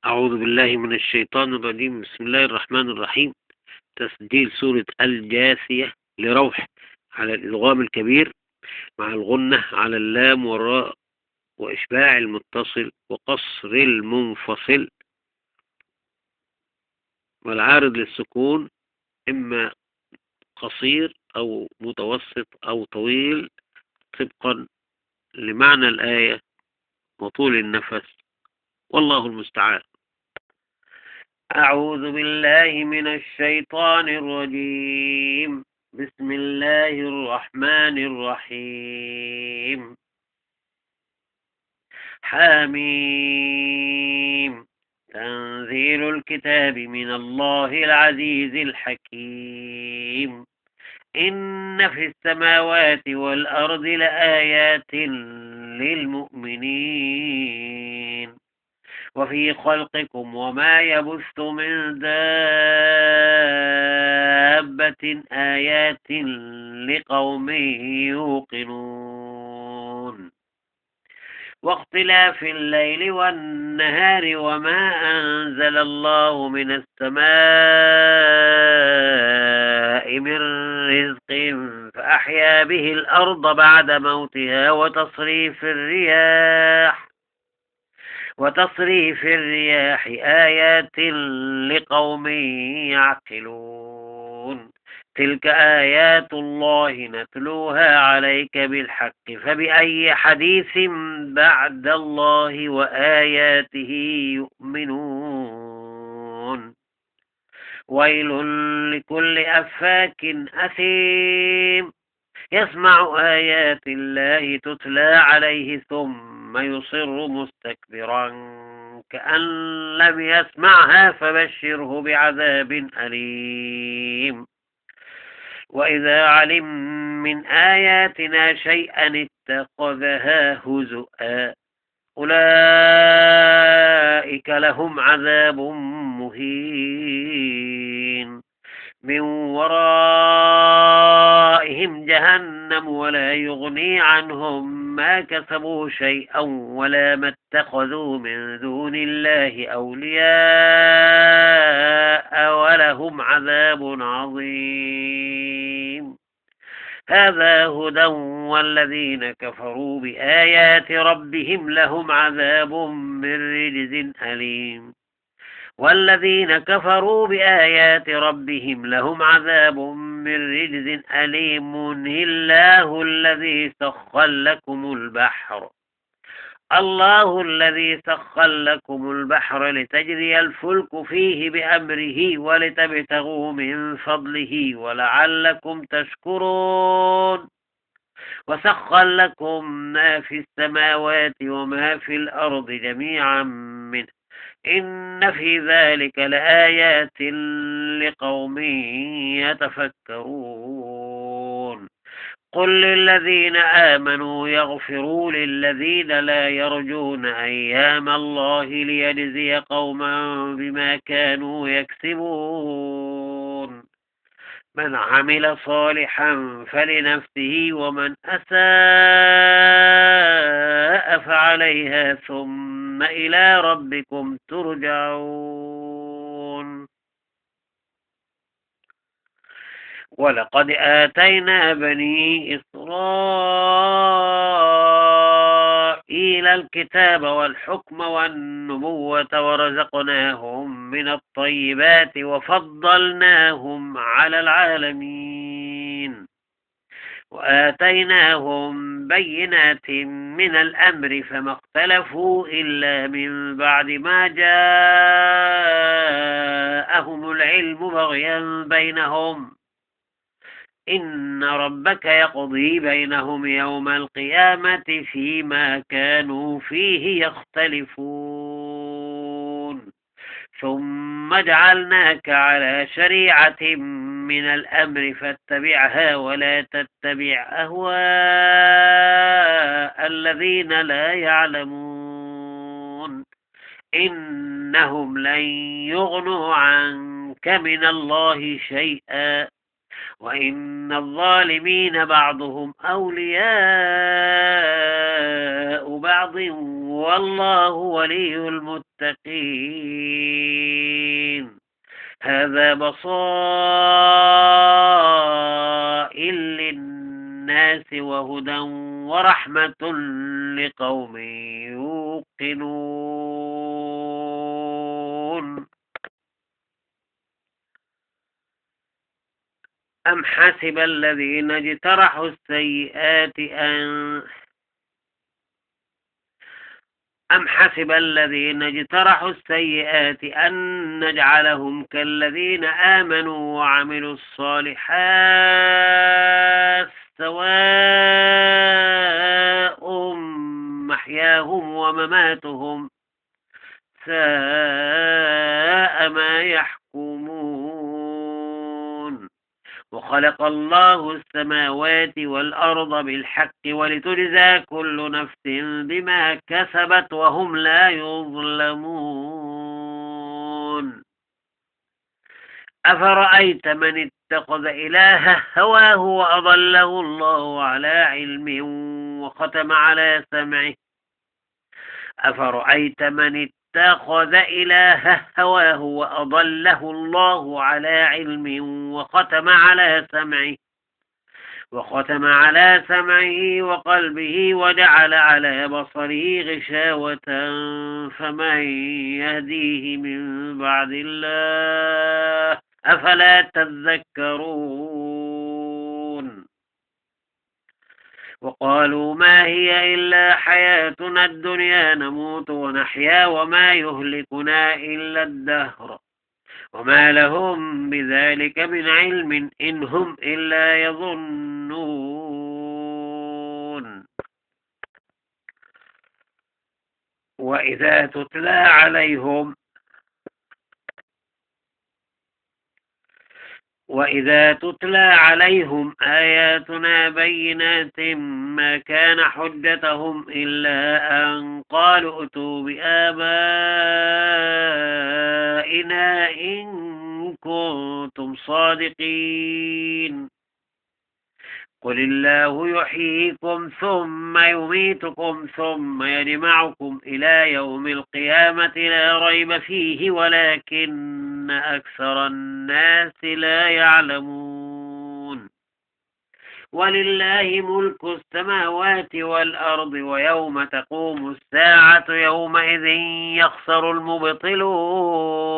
أعوذ بالله من الشيطان الرجيم. بسم الله الرحمن الرحيم. تسجيل سورة الجاثية لروح على الإدغام الكبير مع الغنة على اللام والراء وإشباع المتصل وقصر المنفصل والعارض للسكون، إما قصير أو متوسط أو طويل طبقا لمعنى الآية وطول النفس، والله المستعان. أعوذ بالله من الشيطان الرجيم. بسم الله الرحمن الرحيم. حميم. تنزيل الكتاب من الله العزيز الحكيم. إن في السماوات والأرض لآيات للمؤمنين وفي خلقكم وما يبث من دابة آيات لقوم يوقنون. واختلاف الليل والنهار وما أنزل الله من السماء من رزق فأحيا به الأرض بعد موتها وتصريف الرياح آيات لقوم يعقلون. تلك آيات الله نتلوها عليك بالحق فبأي حديث بعد الله وآياته يؤمنون. ويل لكل أفاك أثيم يسمع آيات الله تتلى عليه ثم يصر مستكبرا كأن لم يسمعها فبشره بعذاب أليم. وإذا علم من آياتنا شيئا اتخذها هزؤا أولئك لهم عذاب مهين من ورائهم جهنم ولا يغني عنهم ما كسبوا شيئا ولا ما اتخذوا من دون الله أولياء ولهم عذاب عظيم. هذا هدى والذين كفروا بآيات ربهم لهم عذاب من رجز أليم. والذين كفروا بآيات ربهم لهم عذاب من رجز أليم. الله الذي سخر لكم البحر لتجري الفلك فيه بأمره ولتبتغوا من فضله ولعلكم تشكرون. وسخر لكم ما في السماوات وما في الأرض جميعا منه إن في ذلك لآيات لقوم يتفكرون. قل للذين آمنوا يغفروا للذين لا يرجون أيام الله ليجزي قوما بما كانوا يكسبون. من عمل صالحا فلنفسه ومن أساء فعليها ثم إلى ربكم ترجعون. ولقد آتينا بني إسرائيل الكتاب والحكم والنبوة ورزقناهم من الطيبات وفضلناهم على العالمين وآتيناهم بينات من الأمر فما اختلفوا إلا من بعد ما جاءهم العلم بغيا بينهم. إن ربك يقضي بينهم يوم القيامة فيما كانوا فيه يختلفون. ثم جعلناك على شريعة من الأمر فاتبعها ولا تتبع أهواء الذين لا يعلمون إنهم لن يغنوا عنك من الله شيئا وإن الظالمين بعضهم أولياء بعض والله ولي المتقين. هذا بصائر للناس وهدى ورحمة لقوم يوقنون. أم حسب الذين اجترحوا السيئات أن نجعلهم كالذين آمنوا وعملوا الصالحات سواء محياهم ومماتهم ساء ما يحكمون. وخلق الله السماوات والأرض بالحق ولتجزى كل نفس بما كسبت وهم لا يظلمون. أفرأيت من اتخذ إلهه هواه وأضله الله على علم وختم على سمعه أفرأيت من اتخذ إلهه هواه وأضله الله على علم وختم على سمعه وقلبه وجعل على بصره غشاوة فمن يهديه من بعد الله أفلا تذكرون. وقالوا ما هي إلا حياتنا الدنيا نموت ونحيا وما يهلكنا إلا الدهر وما لهم بذلك من علم إن هم إلا يظنون. وإذا تتلى عليهم آياتنا بينات ما كان حجتهم إلا أن قالوا ائتوا بآبائنا إن كنتم صادقين. قل الله يحييكم ثم يميتكم ثم يجمعكم إلى يوم القيامة لا ريب فيه ولكن أكثر الناس لا يعلمون. ولله ملك السماوات والأرض ويوم تقوم الساعة يومئذ يخسر المبطلون.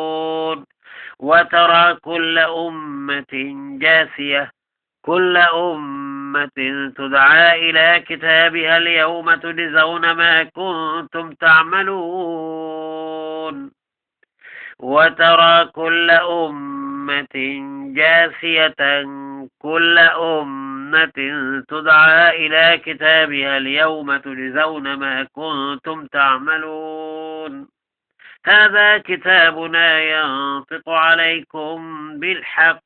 وترى كل أمة تدعى إلى كتابها اليوم تجزون ما كنتم تعملون. وترى كل أمة تدعى إلى كتابها اليوم تجزون ما كنتم تعملون. هذا كتابنا ينطق عليكم بالحق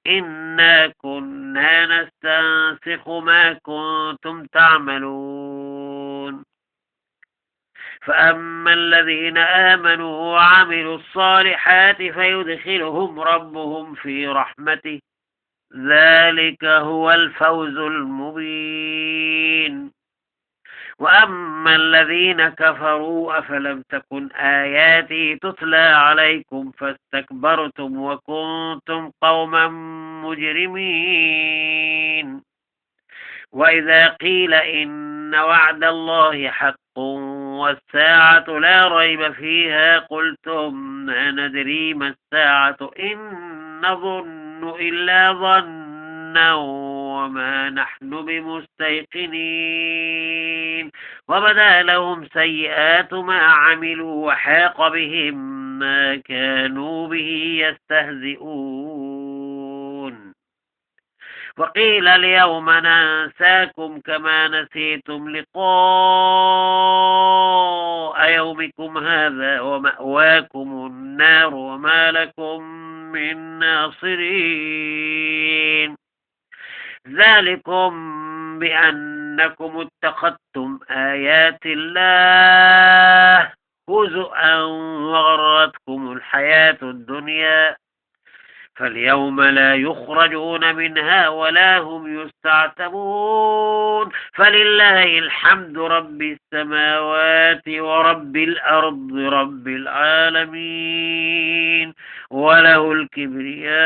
إنا كنا نستنسخ ما كنتم تعملون. فأما الذين آمنوا وعملوا الصالحات فيدخلهم ربهم في رحمته ذلك هو الفوز المبين. وأما الذين كفروا أفلم تكن آياتي تتلى عليكم فاستكبرتم وكنتم قوما مجرمين. وإذا قيل إن وعد الله حق والساعة لا ريب فيها قلتم ما ندري ما الساعة إن نظن إلا ظنا وما نحن بمستيقنين. وبدا لهم سيئات ما عملوا وحاق بهم ما كانوا به يستهزئون. وقيل اليوم ننساكم كما نسيتم لقاء يومكم هذا ومأواكم النار وما لكم من ناصرين. ذلكم بأنكم اتخذتم آيات الله هزؤا وغرتكم الحياة الدنيا فاليوم لا يخرجون منها ولا هم يستعتبون فلله الحمد رب السماوات ورب الأرض رب العالمين وله الكبرياء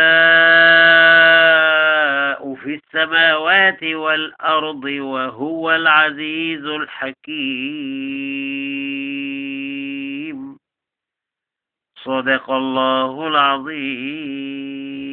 في السماوات والأرض وهو العزيز الحكيم. صدق الله العظيم.